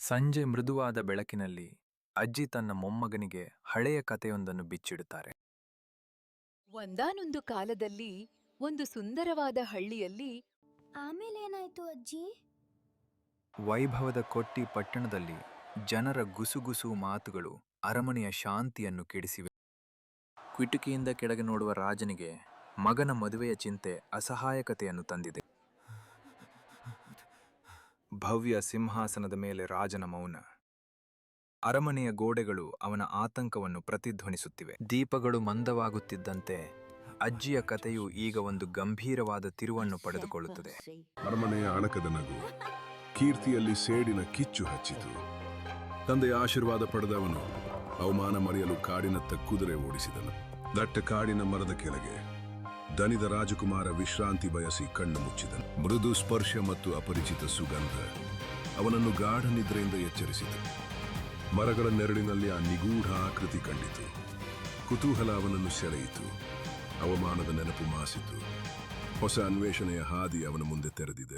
ಸಂಜೆ ಮೃದುವಾದ ಬೆಳಕಿನಲ್ಲಿ ಅಜ್ಜಿ ತನ್ನ ಮೊಮ್ಮಗನಿಗೆ ಹಳೆಯ ಕಥೆಯೊಂದನ್ನು ಬಿಚ್ಚಿಡುತ್ತಾರೆ. ಒಂದಾನೊಂದು ಕಾಲದಲ್ಲಿ ಒಂದು ಸುಂದರವಾದ ಹಳ್ಳಿಯಲ್ಲಿ ಆಮೇಲೆ ಏನಾಯ್ತು ಅಜ್ಜಿ? ವೈಭವದ ಕೊಟ್ಟಿ ಪಟ್ಟಣದಲ್ಲಿ ಜನರ ಗುಸುಗುಸು ಮಾತುಗಳು ಅರಮನೆಯ ಶಾಂತಿಯನ್ನು ಕೆಡಿಸಿವೆ. ಕಿಟಕಿಯಿಂದ ಕೆಳಗೆ ನೋಡುವ ರಾಜನಿಗೆ ಮಗನ ಮದುವೆಯ ಚಿಂತೆ ಅಸಹಾಯಕತೆಯನ್ನು ತಂದಿದೆ. ಭವ್ಯ ಸಿಂಹಾಸನದ ಮೇಲೆ ರಾಜನ ಮೌನ. ಅರಮನೆಯ ಗೋಡೆಗಳು ಅವನ ಆತಂಕವನ್ನು ಪ್ರತಿಧ್ವನಿಸುತ್ತಿವೆ. ದೀಪಗಳು ಮಂದವಾಗುತ್ತಿದ್ದಂತೆ ಅಜ್ಜಿಯ ಕಥೆಯು ಈಗ ಒಂದು ಗಂಭೀರವಾದ ತಿರುವನ್ನು ಪಡೆದುಕೊಳ್ಳುತ್ತದೆ. ಅರಮನೆಯ ಅಣಕದ ನಗು ಕೀರ್ತಿಯಲ್ಲಿ ಸೇಡಿನ ಕಿಚ್ಚು ಹಚ್ಚಿತು. ತಂದೆಯ ಆಶೀರ್ವಾದ ಪಡೆದವನು ಅವಮಾನ ಮರೆಯಲು ಕಾಡಿನತ್ತ ಕುದುರೆ ಓಡಿಸಿದನು. ದಟ್ಟ ಕಾಡಿನ ಮರದ ಕೆಳಗೆ ದಣಿದ ರಾಜಕುಮಾರ ವಿಶ್ರಾಂತಿ ಬಯಸಿ ಕಣ್ಣು ಮುಚ್ಚಿದನು. ಮೃದು ಸ್ಪರ್ಶ ಮತ್ತು ಅಪರಿಚಿತ ಸುಗಂಧ ಅವನನ್ನು ಗಾಢ ನಿದ್ರೆಯಿಂದ ಎಚ್ಚರಿಸಿತು. ಮರಗಳ ನೆರಳಿನಲ್ಲಿ ಆ ನಿಗೂಢ ಆಕೃತಿ ಕಂಡಿತು. ಕುತೂಹಲ ಅವನನ್ನು ಸೆಳೆಯಿತು. ಅವಮಾನದ ನೆನಪು ಮಾಸಿತು. ಹೊಸ ಅನ್ವೇಷಣೆಯ ಹಾದಿ ಅವನ ಮುಂದೆ ತೆರೆದಿದೆ.